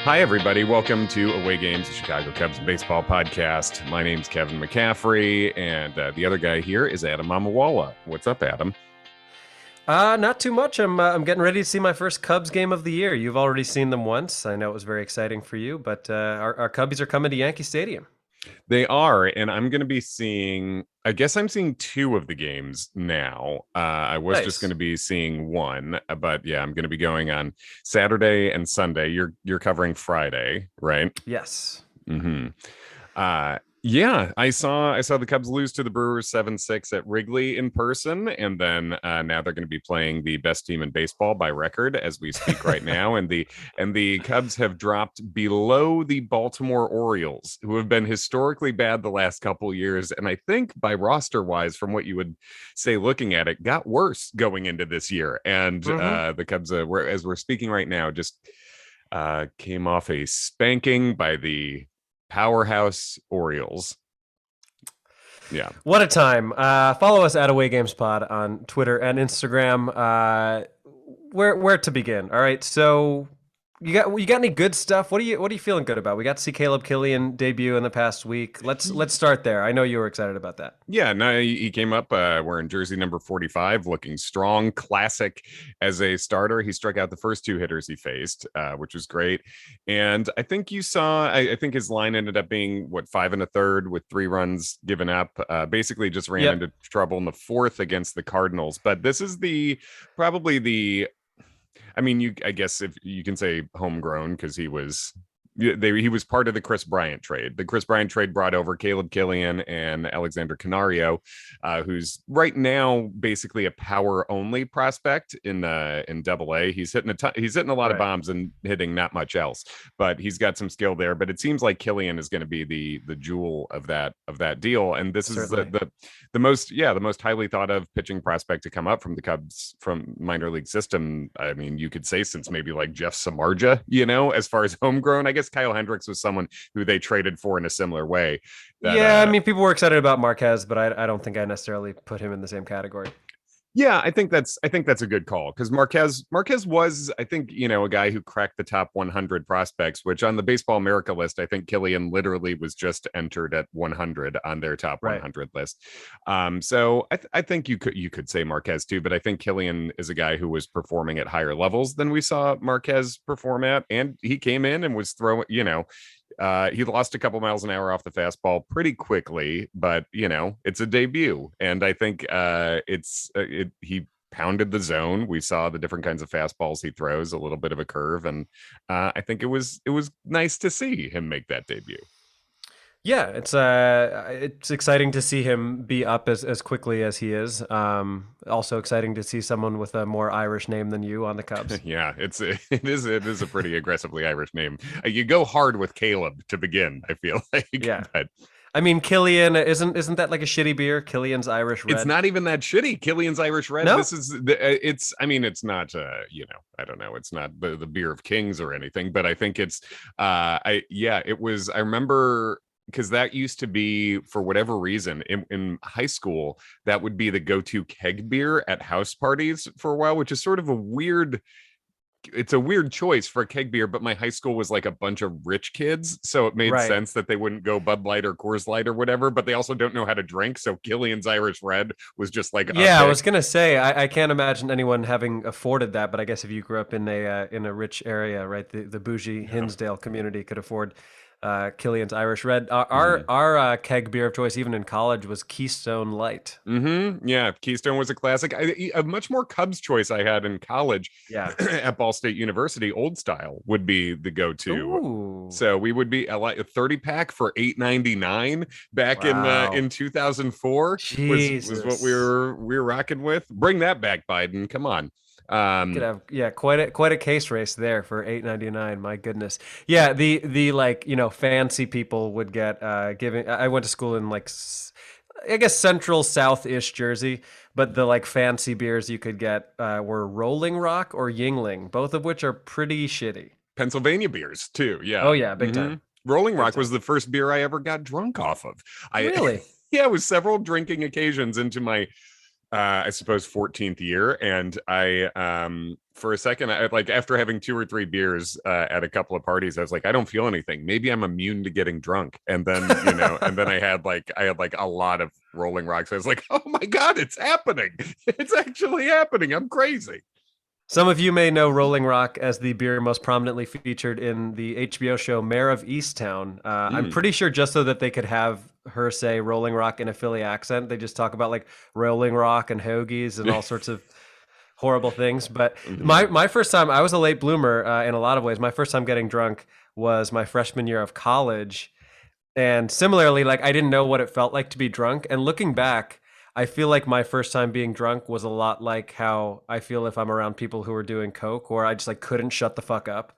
Hi, everybody. Welcome to Away Games, the Chicago Cubs baseball podcast. My name's Kevin McCaffrey, and the other guy here is Adam Mamawala. What's up, Adam? Not too much. I'm getting ready to see my first Cubs game of the year. You've already seen them once. I know it was very exciting for you, but our Cubbies are coming to Yankee Stadium. They are, and I'm going to be seeing, I guess I'm seeing two of the games now. I was just going Nice. to be seeing one, but yeah, I'm going to be going on Saturday and Sunday. You're covering Friday, right? Yes. Mm-hmm. Yeah, I saw the Cubs lose to the Brewers 7-6 at Wrigley in person, and then now they're going to be playing the best team in baseball by record as we speak right now, and the Cubs have dropped below the Baltimore Orioles, who have been historically bad the last couple years, and I think by roster wise, from what you would say looking at it, got worse going into this year, and Mm-hmm. the Cubs, as we're speaking right now, just came off a spanking by the powerhouse Orioles. Yeah. What a time. Follow us at Away Games Pod on Twitter and Instagram. Where to begin? All right. So you got any good stuff? What are you feeling good about? We got to see Caleb Killian debut in the past week. Let's start there. I know you were excited about that. Yeah, no, he came up wearing jersey number 45, looking strong, classic as a starter. He struck out the first two hitters he faced, which was great. And I think you saw, I think his line ended up being, what, 5 1/3 with 3 runs given up. Basically just ran Yep. into trouble in the fourth against the Cardinals. But this is probably the, I mean, I guess if you can say homegrown because he was part of the Chris Bryant trade. The Chris Bryant trade brought over Caleb Killian and Alexander Canario, who's right now basically a power only prospect in Double A. He's hitting a lot of Right. bombs and hitting not much else, but he's got some skill there. But it seems like Killian is going to be the jewel of that deal. And this is Certainly. the most highly thought of pitching prospect to come up from the Cubs from minor league system. I mean, you could say since maybe like Jeff Samardzija, as far as homegrown. I guess Kyle Hendricks was someone who they traded for in a similar way. That Yeah, I mean, people were excited about Marquez, but I don't think I necessarily put him in the same category. Yeah, I think that's a good call because Marquez was, I think, a guy who cracked the top 100 prospects, which on the Baseball America list, I think Killian literally was just entered at 100 on their top Right. 100 list. So I think you could say Marquez too, but I think Killian is a guy who was performing at higher levels than we saw Marquez perform at, and he came in and was throwing, he lost a couple miles an hour off the fastball pretty quickly, but it's a debut, and I think he pounded the zone. We saw the different kinds of fastballs he throws, a little bit of a curve, and I think it was nice to see him make that debut. Yeah, it's exciting to see him be up as quickly as he is. Also exciting to see someone with a more Irish name than you on the Cubs. Yeah, it is a pretty aggressively Irish name. You go hard with Caleb to begin, I feel like, Yeah. but I mean, Killian isn't that like a shitty beer? Killian's Irish it's Red. not even that shitty. Killian's Irish Red. No? This is it's. I mean, it's not. I don't know. It's not the beer of kings or anything. But I think it's. I yeah. It was. I remember because that used to be, for whatever reason, in high school, that would be the go-to keg beer at house parties for a while, which is sort of a weird. It's a weird choice for a keg beer, but my high school was like a bunch of rich kids, so it made Right. sense that they wouldn't go Bud Light or Coors Light or whatever, but they also don't know how to drink, so Killian's Irish Red was just like a Yeah, I was pick. gonna say I can't imagine anyone having afforded that, but I guess if you grew up in a rich area, right, the bougie Yeah. Hinsdale community could afford Killian's Irish Red. Our our, Mm-hmm. our keg beer of choice, even in college, was Keystone Light. Yeah, Keystone was a classic. A much more Cubs choice I had in college Yeah. at Ball State University. Old Style would be the go-to. Ooh. So we would be a 30 pack for $8.99 back in Wow. 2004 was what we Jesus. were rocking with. Bring that back, Biden. Come on. Could have, yeah, quite a case race there for 8.99. My goodness. Yeah, the like, fancy people would get giving. I went to school in like I guess central south-ish Jersey, but the like fancy beers you could get were Rolling Rock or Yingling, both of which are pretty shitty. Pennsylvania beers too. Oh Yeah. yeah, big hmm time. Rolling Big Rock was time. the first beer I ever got drunk off of. I Really? yeah, it was several drinking occasions into my I suppose 14th year, and I for a second, I like after having 2 or 3 beers at a couple of parties, I was like, I don't feel anything. Maybe I'm immune to getting drunk. And then and then I had like a lot of Rolling Rocks. I was like, oh my god, it's happening! It's actually happening. I'm crazy. Some of you may know Rolling Rock as the beer most prominently featured in the HBO show Mayor of Easttown. I'm Mm. pretty sure just so that they could have her say Rolling Rock in a Philly accent, they just talk about like Rolling Rock and hoagies and all sorts of horrible things. But my Mhm. my first time, I was a late bloomer in a lot of ways. My first time getting drunk was my freshman year of college, and similarly, like I didn't know what it felt like to be drunk. And looking back, I feel like my first time being drunk was a lot like how I feel if I'm around people who are doing coke, where I just like couldn't shut the fuck up.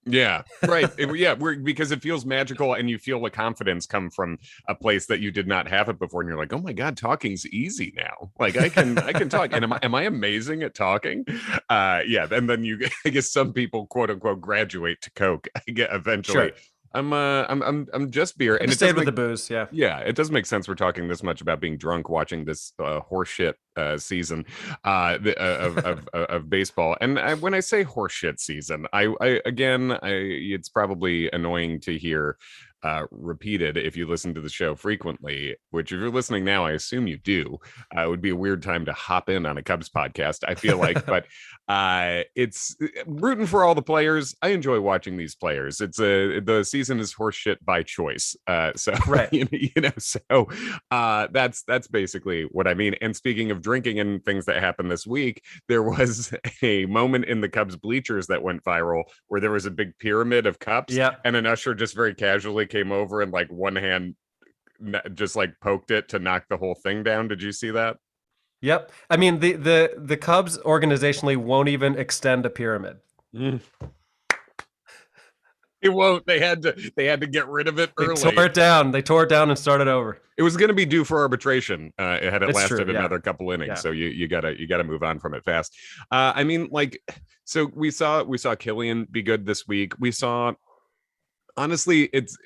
Yeah, right. Yeah, because it feels magical, and you feel the confidence come from a place that you did not have it before, and you're like, oh my god, talking's easy now. Like I can talk, and am I amazing at talking? Yeah, and then you, I guess some people quote unquote graduate to coke. I get eventually. Sure. I'm just beer, I and just it does stayed with make the booze. Yeah. yeah, it does make sense we're talking this much about being drunk watching this horseshit season of baseball. And when I say horseshit season, I again, it's probably annoying to hear repeated if you listen to the show frequently, which if you're listening now, I assume you do. It would be a weird time to hop in on a Cubs podcast, I feel like, but it's rooting for all the players. I enjoy watching these players. The season is horseshit by choice. So Right. so that's basically what I mean. And speaking of drinking and things that happened this week, there was a moment in the Cubs bleachers that went viral where there was a big pyramid of cups, Yeah. and an usher just very casually came over and like one hand just like poked it to knock the whole thing down. Did you see that? Yep. I mean, the Cubs organizationally won't even extend a pyramid. Mm. It won't. They had to get rid of it They tore early. it down. They tore it down and started over. It was going to be due for arbitration. It had it It's true. lasted Yeah. another couple innings, Yeah. so you gotta move on from it fast. I mean, like, so we saw Killian be good this week. We saw, honestly, it's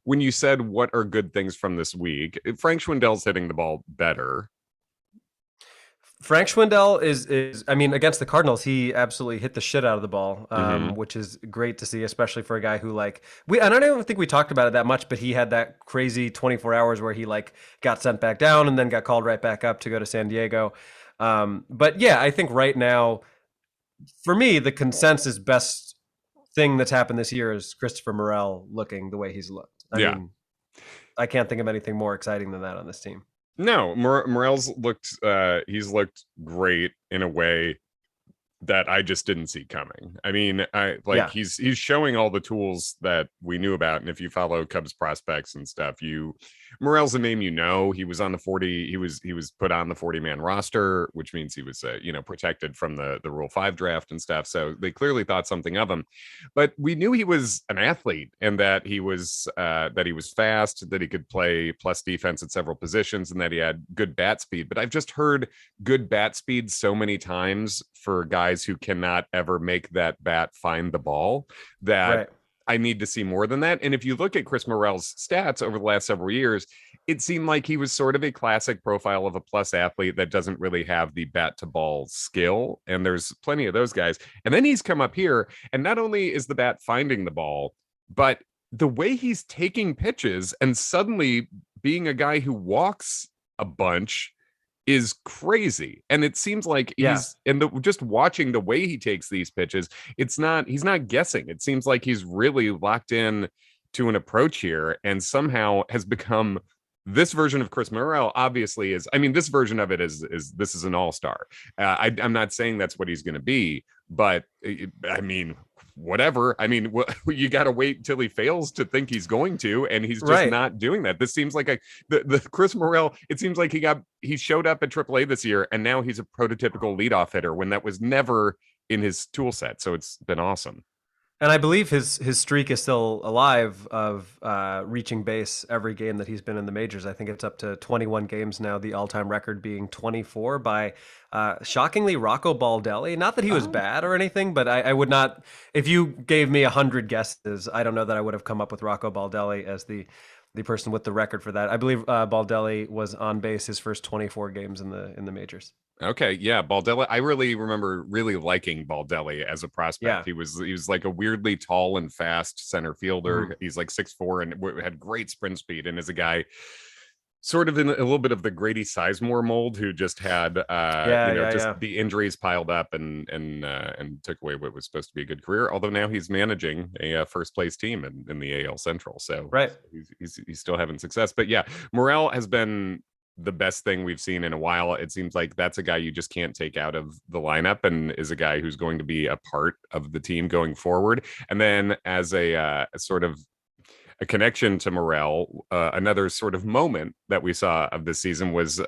when you said what are good things from this week, Frank Schwindel's hitting the ball better. Frank Schwindel is I mean, against the Cardinals, he absolutely hit the shit out of the ball, Hmm. which is great to see, especially for a guy who like we. I don't even think we talked about it that much, but he had that crazy 24 hours where he like got sent back down and then got called right back up to go to San Diego. But yeah, I think right now, for me, the consensus best thing that's happened this year is Christopher Morel looking the way he's looked. I Yeah. mean, I can't think of anything more exciting than that on this team. No, Morel's looked he's looked great in a way that I just didn't see coming. I mean, I like Yeah. he's showing all the tools that we knew about, and if you follow Cubs prospects and stuff, Morel's a name you know. He was on the 40. He was put on the 40-man roster, which means he was protected from the Rule 5 draft and stuff. So they clearly thought something of him, but we knew he was an athlete and that he was fast, that he could play plus defense at several positions, and that he had good bat speed. But I've just heard good bat speed so many times for guys who cannot ever make that bat find the ball that Right. I need to see more than that. And if you look at Chris Morel's stats over the last several years, it seemed like he was sort of a classic profile of a plus athlete that doesn't really have the bat to ball skill. And there's plenty of those guys. And then he's come up here, and not only is the bat finding the ball, but the way he's taking pitches and suddenly being a guy who walks a bunch is crazy. And it seems like Yeah. just watching the way he takes these pitches, he's not guessing. It seems like he's really locked in to an approach here, and somehow has become this version of Chris Morel. Obviously, I mean, this version of it is this is an all-star. I'm not saying that's what he's going to be, but I mean, whatever. I mean, you got to wait until he fails to think he's going to, and he's just Right. not doing that. This seems like the Chris Morel. It seems like he showed up at AAA this year, and now he's a prototypical leadoff hitter when that was never in his tool set. So it's been awesome. And I believe his streak is still alive of reaching base every game that he's been in the majors. I think it's up to 21 games now, the all-time record being 24 by, shockingly, Rocco Baldelli. Not that he was Oh. bad or anything, but I would not, if you gave me 100 guesses, I don't know that I would have come up with Rocco Baldelli as the the person with the record for that. I believe Baldelli was on base his first 24 games in the majors. Okay, yeah, Baldelli. I really remember really liking Baldelli as a prospect. Yeah. He was like a weirdly tall and fast center Hmm. fielder. He's like 6'4" and had great sprint speed, and is a guy sort of in a little bit of the Grady Sizemore mold, who just had Yeah, yeah, just yeah. the injuries piled up and took away what was supposed to be a good career. Although now he's managing a first place team in the AL Central, so Right. he's still having success. But yeah, Morel has been the best thing we've seen in a while. It seems like that's a guy you just can't take out of the lineup, and is a guy who's going to be a part of the team going forward. And then as a sort of a connection to Morel, another sort of moment that we saw of this season was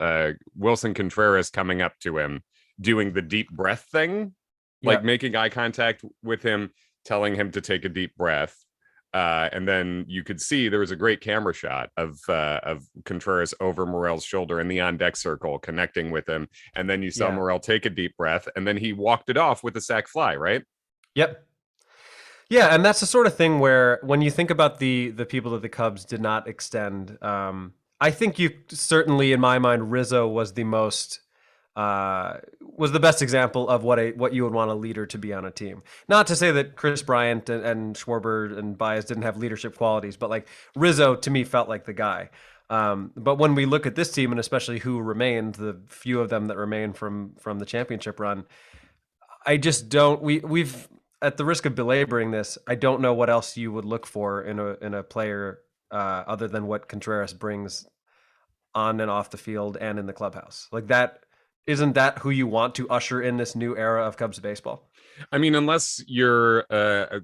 Willson Contreras coming up to him, doing the deep breath thing, like Yeah. making eye contact with him, telling him to take a deep breath. And then you could see there was a great camera shot of Contreras over Morel's shoulder in the on deck circle, connecting with him. And then you saw Yeah. Morel take a deep breath, and then he walked it off with a sac fly, right? Yep. Yeah, and that's the sort of thing where when you think about the people that the Cubs did not extend, I think you certainly, in my mind, Rizzo was the best example of what you would want a leader to be on a team. Not to say that Chris Bryant and Schwarber and Baez didn't have leadership qualities, but like Rizzo to me felt like the guy. But when we look at this team, and especially who remained, the few of them that remain from the championship run, I just don't. We've at the risk of belaboring this, I don't know what else you would look for in a player other than what Contreras brings on and off the field and in the clubhouse. Like that, isn't that who you want to usher in this new era of Cubs baseball? I mean, unless you're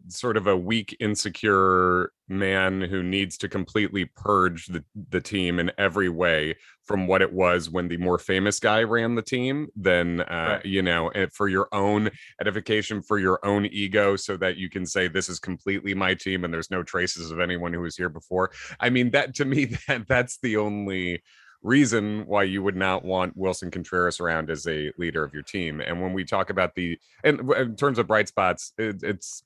sort of a weak, insecure man who needs to completely purge the team in every way from what it was when the more famous guy ran the team, then, Right. for your own edification, for your own ego, so that you can say, this is completely my team and there's no traces of anyone who was here before. I mean, that to me, that's the only reason why you would not want Willson Contreras around as a leader of your team. And when we talk about and in terms of bright spots, it's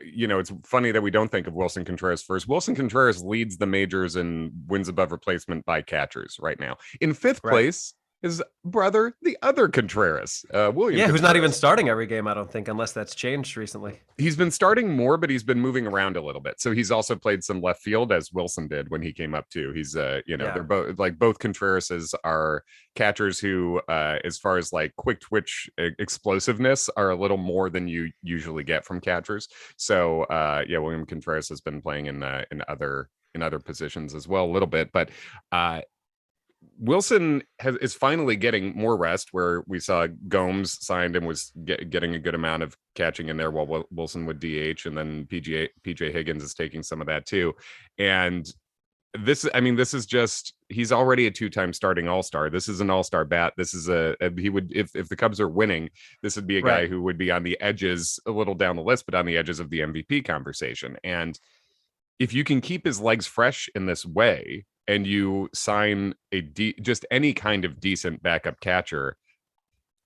it's funny that we don't think of Willson Contreras first. Willson Contreras leads the majors in wins above replacement by catchers right now. In fifth Right. place, his brother, the other Contreras, William Yeah, who's not even Contreras. starting every game, I don't think, unless that's changed recently. He's been starting more, but he's been moving around a little bit. So he's also played some left field, as Willson did when he came up too. He's Yeah. they're both Contrerases are catchers who, as far as like quick twitch explosiveness, are a little more than you usually get from catchers. So William Contreras has been playing in other positions as well a little bit, but Willson is finally getting more rest, where we saw Gomes signed and was getting a good amount of catching in there, while Willson would DH, and then PJ Higgins is taking some of that too. And this is just, he's already a two-time starting all-star. This is an all-star bat. This is he would, if the Cubs are winning, this would be a guy Right. who would be on the edges, a little down the list, but on the edges of the MVP conversation. And if you can keep his legs fresh in this way, and you sign just any kind of decent backup catcher,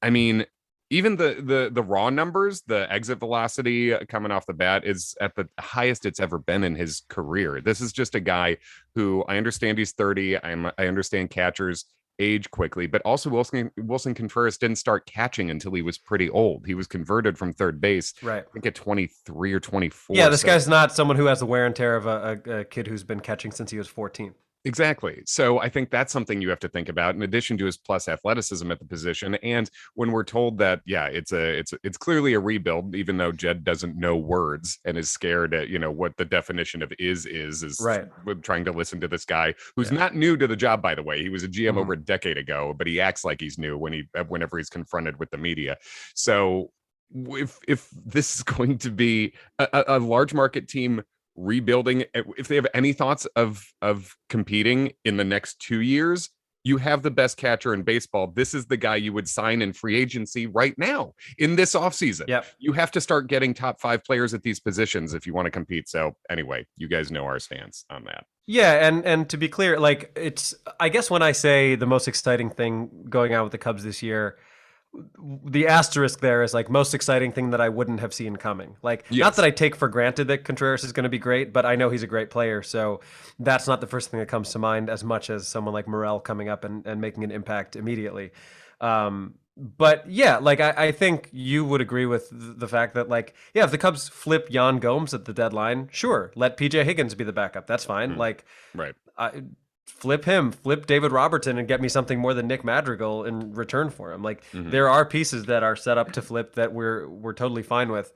I mean, even the raw numbers, the exit velocity coming off the bat is at the highest it's ever been in his career. This is just a guy who, I understand he's 30. I understand catchers age quickly, but also Willson Contreras didn't start catching until he was pretty old. He was converted from third base, Right. I think, at 23 or 24. Yeah, this guy's not someone who has the wear and tear of a kid who's been catching since he was 14. Exactly. So I think that's something you have to think about, in addition to his plus athleticism at the position. And when we're told that, yeah, it's clearly a rebuild, even though Jed doesn't know words and is scared at, what the definition of is Right. trying to listen to this guy who's Yeah. not new to the job, by the way. He was a GM Mhm. over a decade ago, but he acts like he's new whenever he's confronted with the media. So if this is going to be a large market team rebuilding, if they have any thoughts of competing in the next 2 years, you have the best catcher in baseball. This is the guy you would sign in free agency right now in this offseason. Yep. You have to start getting top 5 players at these positions if you want to compete. So anyway, you guys know our stance on that. Yeah, and to be clear, like, it's, I guess when I say the most exciting thing going on with the Cubs this year, the asterisk there is like most exciting thing that I wouldn't have seen coming. Like, not that Yes. I take for granted that Contreras is going to be great, but I know he's a great player. So that's not the first thing that comes to mind as much as someone like Morel coming up and making an impact immediately. But yeah, like I think you would agree with the fact that like, yeah, if the Cubs flip Yan Gomes at the deadline, sure, let PJ Higgins be the backup. That's fine. Mhm. Like, Right. I, flip him, flip David Robertson, and get me something more than Nick Madrigal in return for him. Like Hmm. there are pieces that are set up to flip that we're totally fine with.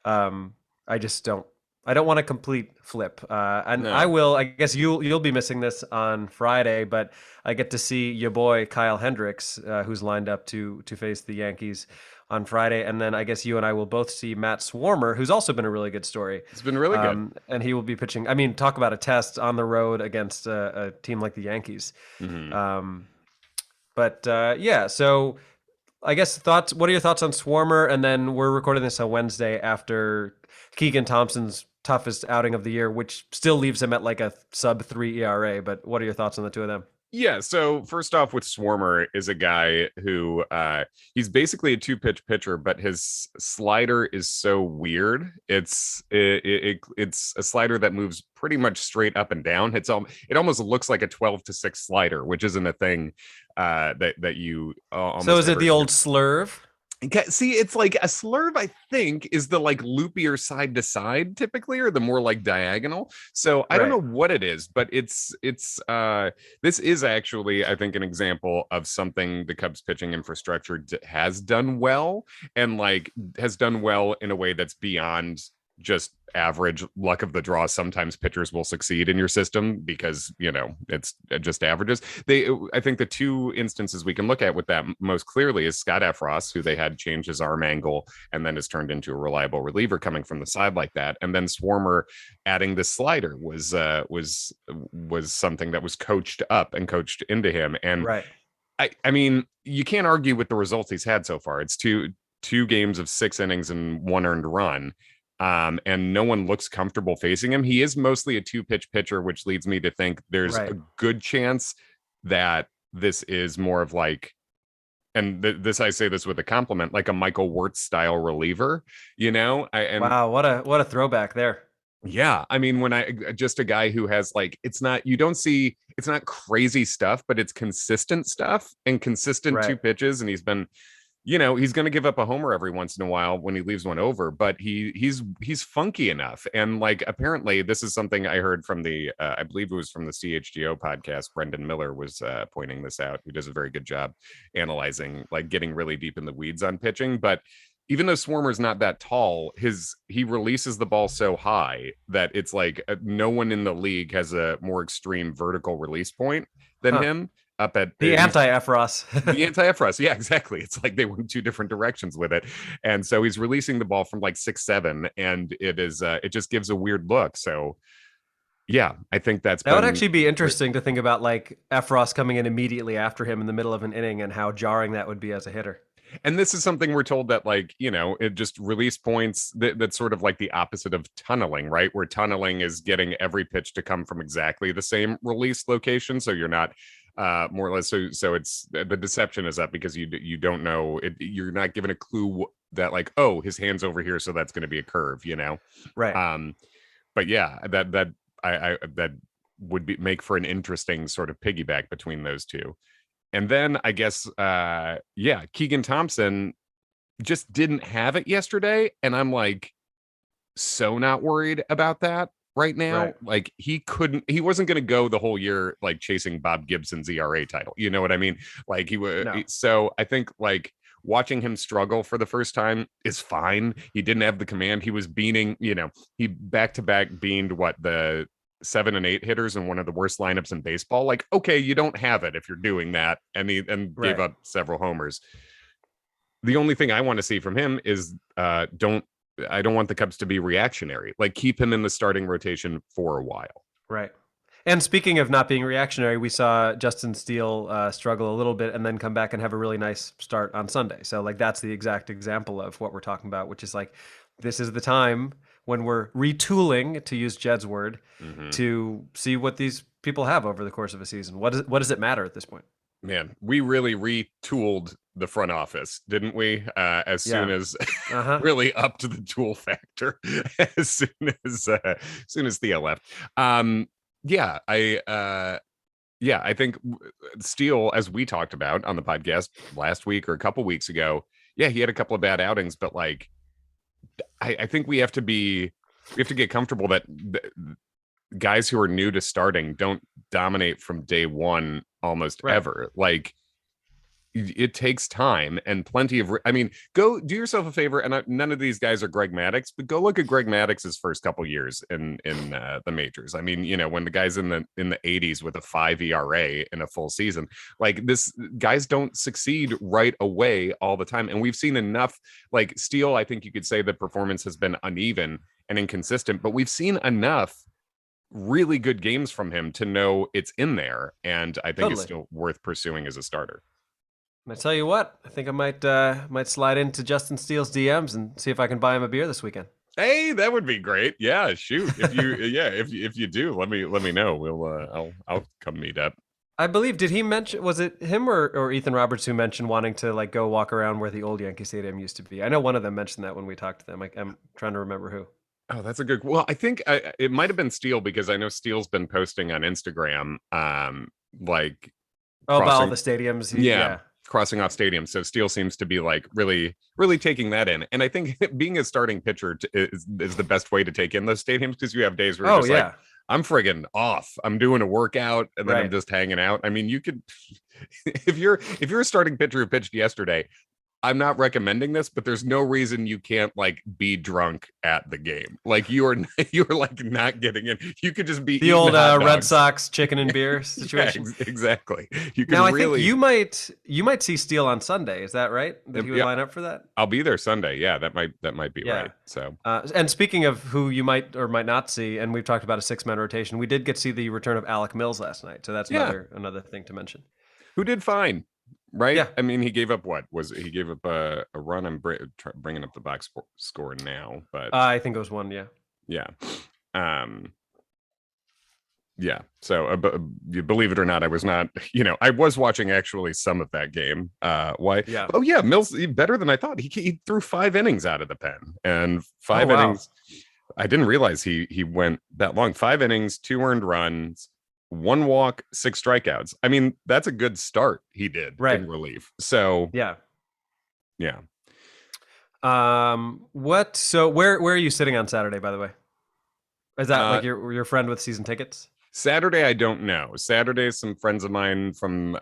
I just don't. I don't want a complete flip, and I No. will. I guess you'll be missing this on Friday, but I get to see your boy Kyle Hendricks, who's lined up to face the Yankees on Friday, and then I guess you and I will both see Matt Swarmer, who's also been a really good story, It's been really good. and he will be pitching. I mean, talk about a test on the road against a team like the Yankees. Hmm. Um, but yeah, so I guess thoughts. What are your thoughts on Swarmer? And then we're recording this on Wednesday after Keegan Thompson's toughest outing of the year, which still leaves him at like a sub 3 ERA. But what are your thoughts on the two of them? Yeah, so first off with Swarmer is a guy who he's basically a two-pitch pitcher, but his slider is so weird. It's a slider that moves pretty much straight up and down. It almost looks like a 12-6 slider, which isn't a thing that you So almost is it ever the hear. old slurve? Okay, see, it's like a slurve, I think, is the like loopier side to side typically, or the more like diagonal. So I don't know Right. what it is, but this is actually, I think, an example of something the Cubs pitching infrastructure has done well, and like has done well in a way that's beyond just average luck of the draw. Sometimes pitchers will succeed in your system because it's just averages. I think the two instances we can look at with that most clearly is Scott Efros, who they had change his arm angle and then has turned into a reliable reliever coming from the side like that, and then Swarmer adding the slider was something that was coached up and coached into him. And Right. I mean, you can't argue with the results he's had so far. It's two games of 6 innings and 1 earned run. And no one looks comfortable facing him. He is mostly a two-pitch pitcher, which leads me to think there's a Right. good chance that this is more of like, and this I say this with a compliment, like a Michael Wirtz style reliever, and Wow. What a throwback there. yeah, I mean, when I just a guy who has like, it's not crazy stuff, but it's consistent stuff and consistent two Right. pitches, and he's going to give up a homer every once in a while when he leaves one over, but he's funky enough. And like, apparently this is something I heard from I believe it was from the CHGO podcast. Brendan Miller was pointing this out, who does a very good job analyzing, like getting really deep in the weeds on pitching. But even though Swarmer's not that tall, he releases the ball so high that it's like no one in the league has a more extreme vertical release point than Huh. him. Up at The he's anti-Efros. the anti-Efros. Yeah, exactly. It's like they went two different directions with it. And so he's releasing the ball from like 6'7", and it just gives a weird look. So yeah, I think that's That would been actually be great. interesting to think about, like Efros coming in immediately after him in the middle of an inning and how jarring that would be as a hitter. And this is something we're told that, like, it just release points that's sort of like the opposite of tunneling, right? Where tunneling is getting every pitch to come from exactly the same release location. So you're not more or less. So it's the deception is up because you don't know it. You're not given a clue that like, oh, his hand's over here, so that's going to be a curve. Right. Um, but yeah, that would make for an interesting sort of piggyback between those two. And then I guess, yeah, Keegan Thompson just didn't have it yesterday. And I'm like, so not worried about that right now. Right. Like he wasn't going to go the whole year, like chasing Bob Gibson's ERA title. You know what I mean? Like he was. No. So I think like watching him struggle for the first time is fine. He didn't have the command. He was he back to back beaned the 7 and 8 hitters in one of the worst lineups in baseball. Like, okay, you don't have it if you're doing that. And he gave Right. up several homers. The only thing I want to see from him is I don't want the Cubs to be reactionary. Like keep him in the starting rotation for a while. Right. And speaking of not being reactionary, we saw Justin Steele struggle a little bit and then come back and have a really nice start on Sunday. So like that's the exact example of what we're talking about, which is like this is the time when we're retooling, to use Jed's word, Mm-hmm. to see what these people have over the course of a season. What does it matter at this point? Man, we really retooled the front office, didn't we? As soon as really up to the tool factor, as soon as Theo left. Yeah, I think Steele, as we talked about on the podcast last week or a couple weeks ago, yeah, he had a couple of bad outings, but like, I think we have to get comfortable that guys who are new to starting don't dominate from day one almost ever. Like, it takes time and plenty of, I mean, go do yourself a favor. And none of these guys are Greg Maddux, but go look at Greg Maddox's first couple years in the majors. I mean, when the guy's in the 80s with a 5 ERA in a full season, like this, guys don't succeed right away all the time. And we've seen enough, like Steele, I think you could say the performance has been uneven and inconsistent, but we've seen enough really good games from him to know it's in there. And I think it's still worth pursuing as a starter. I tell you what, I think I might slide into Justin Steele's DMs and see if I can buy him a beer this weekend. Hey, that would be great. Yeah, shoot. If you if you do, let me know. We'll I'll come meet up. I believe, did he mention, was it him or Ethan Roberts who mentioned wanting to like go walk around where the old Yankee Stadium used to be? I know one of them mentioned that when we talked to them. I'm trying to remember who. Oh, that's a good. Well, I think it might have been Steele, because I know Steele's been posting on Instagram, like about all the stadiums. Yeah. Crossing off stadiums. So Steele seems to be like really taking that in. And I think being a starting pitcher is the best way to take in those stadiums, because you have days where you're just like, I'm friggin' off. I'm doing a workout and then I'm just hanging out. I mean, you could, if you're a starting pitcher who pitched yesterday, I'm not recommending this, but there's no reason you can't like be drunk at the game. Like you're like not getting in. You could just be the old Red Sox chicken and beer situation. Yeah, exactly. You can now, I think you might see Steele on Sunday. Is that right? That you would line up for that? I'll be there Sunday. Yeah, that might be right. So, and speaking of who you might or might not see, and we've talked about a 6-man rotation, we did get to see the return of Alec Mills last night. So that's another thing to mention. Who did fine. Right. Yeah. I mean, he gave up he gave up a run. I'm bringing up the box score now, but I think it was 1. Yeah. Yeah. Yeah. So, you believe it or not, I was not. I was watching actually some of that game. Why? Yeah. Oh yeah, Mills better than I thought. He threw 5 innings out of the pen, and 5 innings. I didn't realize he went that long. 5 innings, 2 earned runs, 1 walk, 6 strikeouts. I mean, that's a good start he did in relief. So yeah. So where are you sitting on Saturday, by the way? Is that like your friend with season tickets? Saturday, I don't know. Saturday, some friends of mine from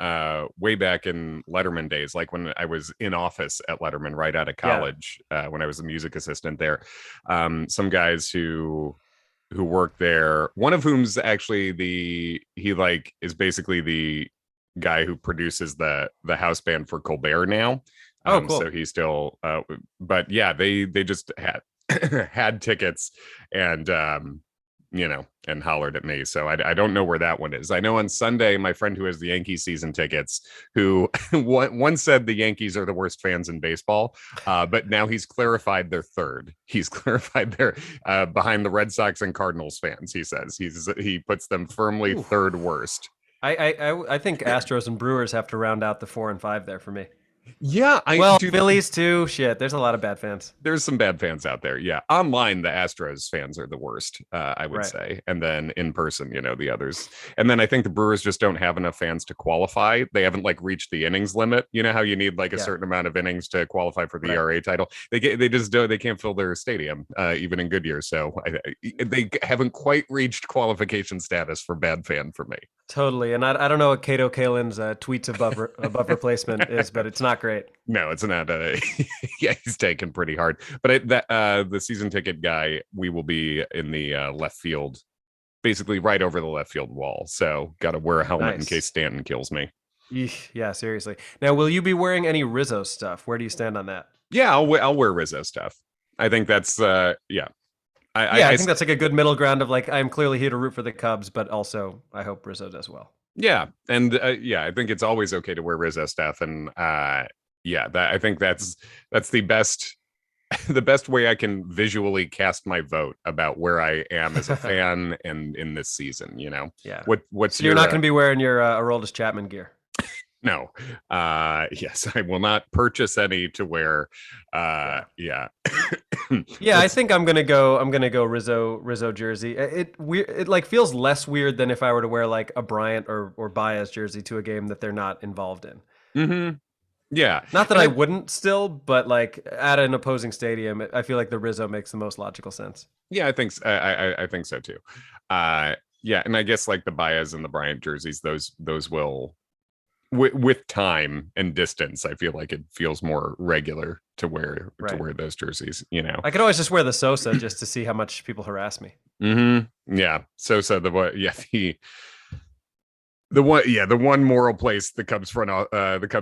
way back in Letterman days, like when I was in office at Letterman right out of college, when I was a music assistant there. Some guys who work there, one of whom's actually he is basically the guy who produces the house band for Colbert now. Cool. So he's still but yeah, they just had tickets and and hollered at me. So I don't know where that one is. I know on Sunday, my friend who has the Yankee season tickets, who once said the Yankees are the worst fans in baseball, but now he's clarified they're third. He's clarified they're behind the Red Sox and Cardinals fans. He says he puts them firmly third worst. I think Astros and Brewers have to round out the 4 and 5 there for me. Yeah, Phillies too. Shit, there's a lot of bad fans. There's some bad fans out there. Yeah, online the Astros fans are the worst, I would say, and then in person, the others. And then I think the Brewers just don't have enough fans to qualify. They haven't reached the innings limit. You know how you need a certain amount of innings to qualify for the ERA title. They just don't. They can't fill their stadium even in good years. So they haven't quite reached qualification status for bad fan for me. Totally, and I don't know what Cato Kalin's tweets above replacement is, but it's not great. No, it's not. Yeah, he's taken pretty hard. But the season ticket guy, we will be in the left field, basically right over the left field wall. So got to wear a helmet in case Stanton kills me. Yeah, seriously. Now, will you be wearing any Rizzo stuff? Where do you stand on that? Yeah, I'll wear Rizzo stuff. I think that's yeah. I think that's a good middle ground of I'm clearly here to root for the Cubs, but also I hope Rizzo does well. Yeah, and I think it's always okay to wear Rizzo stuff, and I think that's the best way I can visually cast my vote about where I am as a fan and in this season. Yeah. What's so you're not going to be wearing your Aroldis Chapman gear? No. Yes, I will not purchase any to wear. Yeah. Yeah. Yeah, I Let's think I'm gonna go Rizzo jersey. It like feels less weird than if I were to wear like a Bryant or Baez jersey to a game that they're not involved in. mm-hmm. Yeah. Not that And I I wouldn't still, but like at an opposing stadium, I feel like the Rizzo makes the most logical sense. yeah, I think so too. Uh yeah, and I guess like the Baez and the Bryant jerseys, those will with time and distance, I feel like it feels more regular to Right. wear those jerseys, you know. I could always just wear the Sosa just to see how much people harass me. Yeah. So the what yeah, the one moral place the Cubs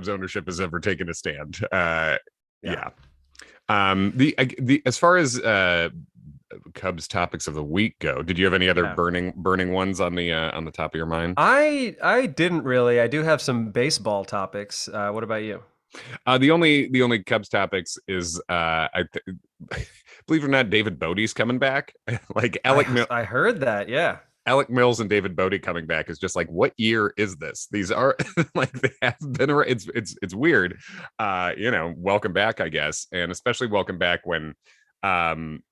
ownership has ever taken a stand. Yeah. Yeah. The as far as Cubs topics of the week go, did you have any other Yeah. burning ones on the top of your mind? I didn't really. I do have some baseball topics. What about you? The only Cubs topics is believe it or not, David Bodie's coming back. Like I heard that. Yeah. Alec Mills and David Bodie coming back is just like, what year is this? These are like they have been around. It's weird. Welcome back, I guess, and especially welcome back when um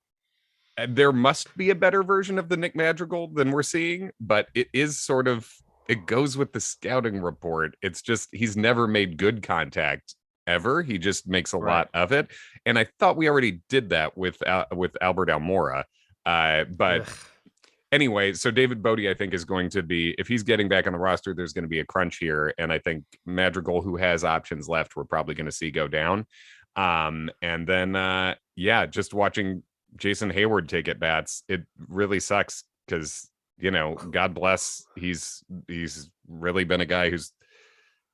there must be a better version of the Nick Madrigal than we're seeing, but it is sort of it goes with the scouting report. It's just he's never made good contact ever. He just makes a Right. lot of it, and I thought we already did that with Albert Almora. But Ugh. anyway, so David Bodie, I think, is going to be, if he's getting back on the roster, there's going to be a crunch here. And I think Madrigal, who has options left, we're probably going to see go down. And then, yeah, just watching Jason Hayward take at bats, it really sucks because, God bless, he's really been a guy who's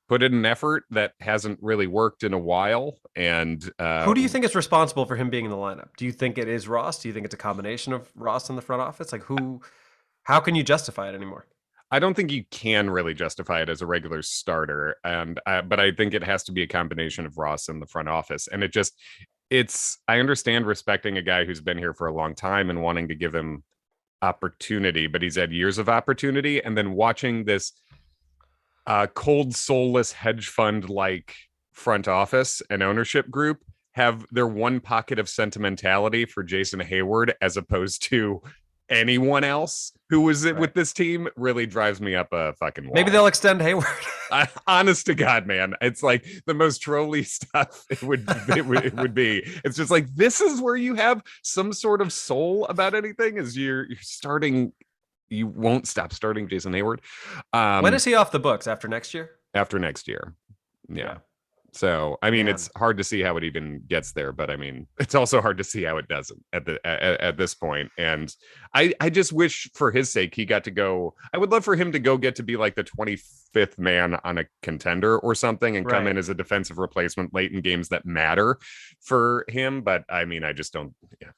put in an effort that hasn't really worked in a while. And Who do you think is responsible for him being in the lineup? Do you think it is Ross? Do you think it's a combination of Ross and the front office? Like who? How can you justify it anymore? I don't think you can really justify it as a regular starter, and but I think it has to be a combination of Ross and the front office. And it's I understand respecting a guy who's been here for a long time and wanting to give him opportunity, but he's had years of opportunity, and then watching this cold, soulless hedge fund like front office and ownership group have their one pocket of sentimentality for Jason Hayward as opposed to anyone else who was Right. with this team really drives me up a fucking wall. Maybe they'll extend Hayward. Honest to God, man, it's like the most trolly stuff it would be. It's just like this is where you have some sort of soul about anything. Is you're starting, you won't stop starting Jason Hayward. When is he off the books? After next year? After next year, yeah. Yeah. So, I mean, Man. it's hard to see how it even gets there, but I mean, it's also hard to see how it doesn't at this point. And I just wish for his sake he got to go. I would love for him to go get to be like the 25th man on a contender or something and come Right. in as a defensive replacement late in games that matter for him. But I mean, I just don't. Yeah,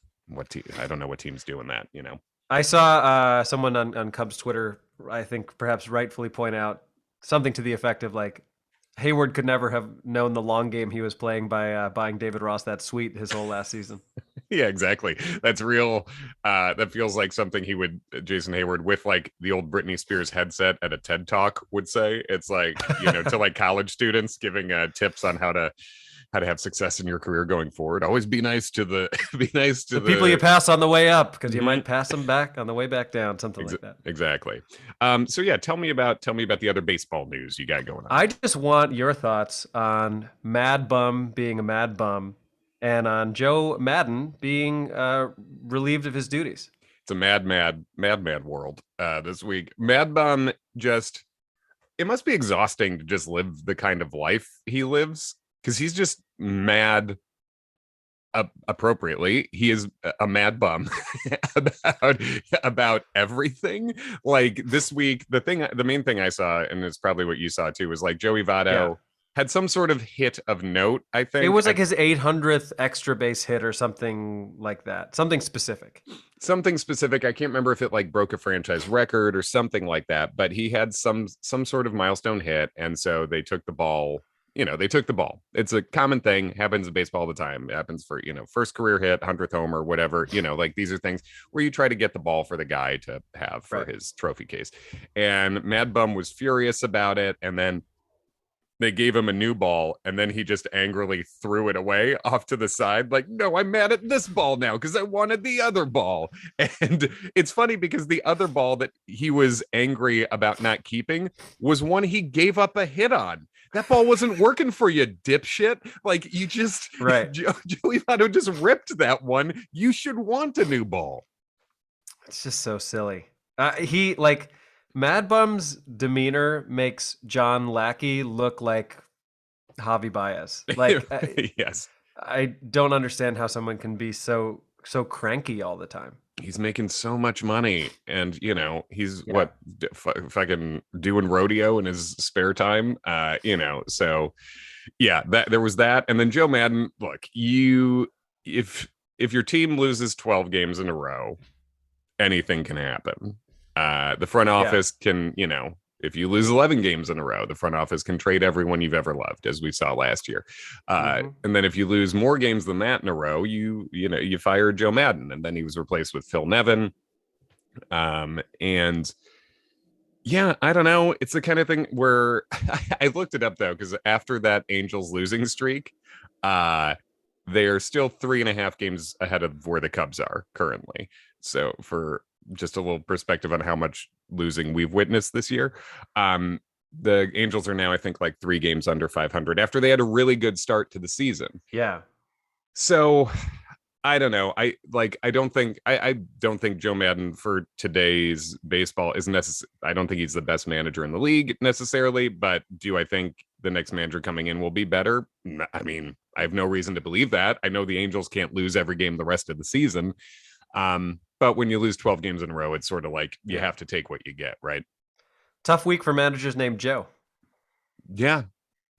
I don't know what team's doing that. I saw someone on Cubs Twitter, I think perhaps rightfully point out something to the effect of like Hayward could never have known the long game he was playing by buying David Ross that suite his whole last season. Yeah, exactly. That's real. That feels like something Jason Hayward, with like the old Britney Spears headset at a TED Talk, would say. It's like, to like college students giving tips on how to have success in your career going forward. Always be nice to the People you pass on the way up because you Mhm. might pass them back on the way back down, something like that. Exactly. So yeah, tell me about the other baseball news you got going on. I just want your thoughts on MadBum being a mad bum and on Joe Maddon being relieved of his duties. It's a mad world this week. MadBum just, it must be exhausting to just live the kind of life he lives because he's just mad. Appropriately, he is a mad bum about everything. Like this week, the main thing I saw, and it's probably what you saw too, was like Joey Votto had some sort of hit of note. I think it was like his 800th extra base hit or something like that. Something specific. I can't remember if it like broke a franchise record or something like that, but he had some sort of milestone hit, and so they took the ball. They took the ball. It's a common thing, happens in baseball all the time. It happens for, first career hit, 100th homer, whatever, like these are things where you try to get the ball for the guy to have for his trophy case. And MadBum was furious about it. And then they gave him a new ball, and then he just angrily threw it away off to the side. Like, no, I'm mad at this ball now because I wanted the other ball. And it's funny because the other ball that he was angry about not keeping was one he gave up a hit on. That ball wasn't working for you, dipshit. Like, you just, Right. Joey Votto just ripped that one. You should want a new ball. It's just so silly. He like MadBum's demeanor makes John Lackey look like Javi Baez. Like Yes. I don't understand how someone can be so cranky all the time. He's making so much money, and he's Yeah. fucking doing rodeo in his spare time. So yeah, that there was that. And then Joe Maddon, look, if your team loses 12 games in a row, anything can happen. The front office can, if you lose 11 games in a row, the front office can trade everyone you've ever loved, as we saw last year. And then if you lose more games than that in a row, you fired Joe Maddon, and then he was replaced with Phil Nevin. And yeah, I don't know. It's the kind of thing where I looked it up though, because after that Angels losing streak, they're still 3.5 games ahead of where the Cubs are currently. So for just a little perspective on how much losing we've witnessed this year, the Angels are now, I think, like 3 games under 500 after they had a really good start to the season. Yeah. So I don't know. I don't think Joe Maddon for today's baseball is necessary. I don't think he's the best manager in the league necessarily, but do I think the next manager coming in will be better? I mean, I have no reason to believe that. I know the Angels can't lose every game the rest of the season. But when you lose 12 games in a row, it's sort of like you have to take what you get, right? Tough week for managers named Joe. Yeah.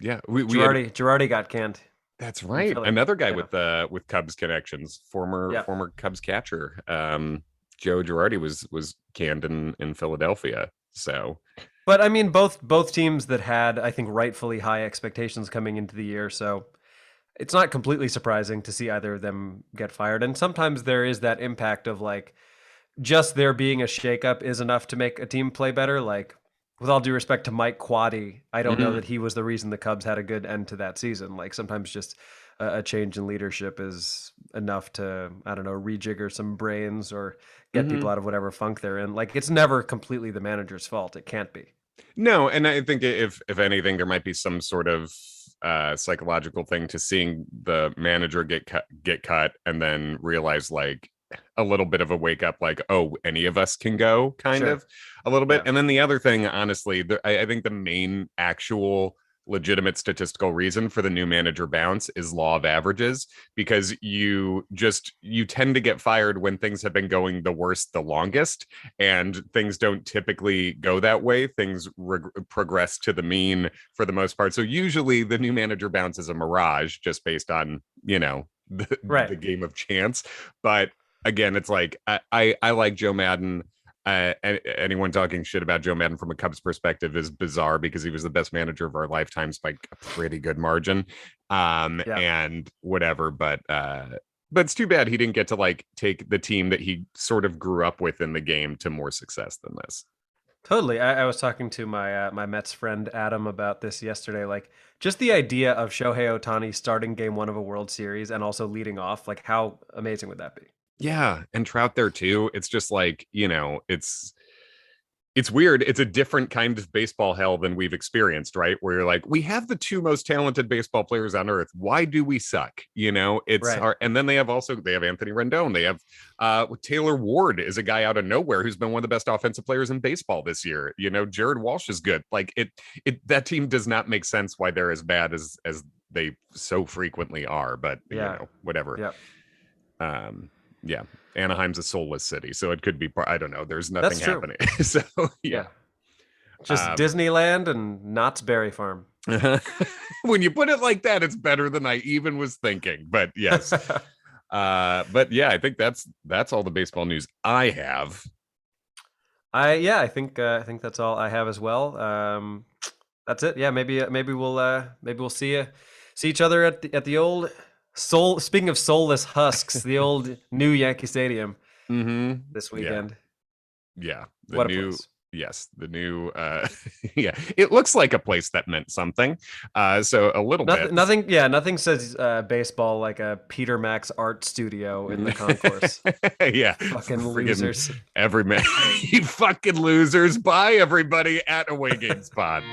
Girardi got canned. That's right. Another guy with Cubs connections, former Cubs catcher. Joe Girardi was canned in Philadelphia. So, but I mean, both teams that had, I think, rightfully high expectations coming into the year. So it's not completely surprising to see either of them get fired. And sometimes there is that impact of like just there being a shakeup is enough to make a team play better. Like, with all due respect to Mike Quaddy, I don't know that he was the reason the Cubs had a good end to that season. Like sometimes just a change in leadership is enough to, I don't know, rejigger some brains or get people out of whatever funk they're in. Like it's never completely the manager's fault. It can't be. No, and I think if anything, there might be some sort of psychological thing to seeing the manager get cut and then realize like a little bit of a wake up, like, oh, any of us can go, kind of a little bit. And then the other thing, honestly, I think the main actual legitimate statistical reason for the new manager bounce is law of averages, because you tend to get fired when things have been going the worst the longest, and things don't typically go that way. Things progress to the mean for the most part. So usually the new manager bounce is a mirage just based on the game of chance. But again, it's like I like Joe Maddon. Anyone talking shit about Joe Maddon from a Cubs perspective is bizarre because he was the best manager of our lifetimes by a pretty good margin. And whatever, but it's too bad he didn't get to like take the team that he sort of grew up with in the game to more success than this. Totally. I was talking to my Mets friend Adam about this yesterday. Like just the idea of Shohei Ohtani starting game 1 of a World Series and also leading off, like how amazing would that be? Yeah, and Trout there too. It's just like, it's weird. It's a different kind of baseball hell than we've experienced, right? Where you're like, we have the 2 most talented baseball players on earth. Why do we suck? It's hard. And then they have Anthony Rendon. They have Taylor Ward is a guy out of nowhere who's been one of the best offensive players in baseball this year. Jared Walsh is good. Like that team does not make sense why they're as bad as they so frequently are, but whatever. Yeah, Anaheim's a soulless city, so it could be. I don't know. There's nothing happening. So yeah, just Disneyland and Knott's Berry Farm. When you put it like that, it's better than I even was thinking. But yes, but yeah, I think that's all the baseball news I have. I think that's all I have as well. That's it. Yeah, maybe we'll see each other at the old. Speaking of soulless husks, the old new Yankee Stadium this weekend. Yeah, what a place. Yes, the new yeah, it looks like a place that meant something. So a little bit. Nothing says baseball like a Peter Max art studio in the concourse. Yeah, Fucking friggin' losers. every man, you fucking losers. Bye, everybody at Away Games Pod.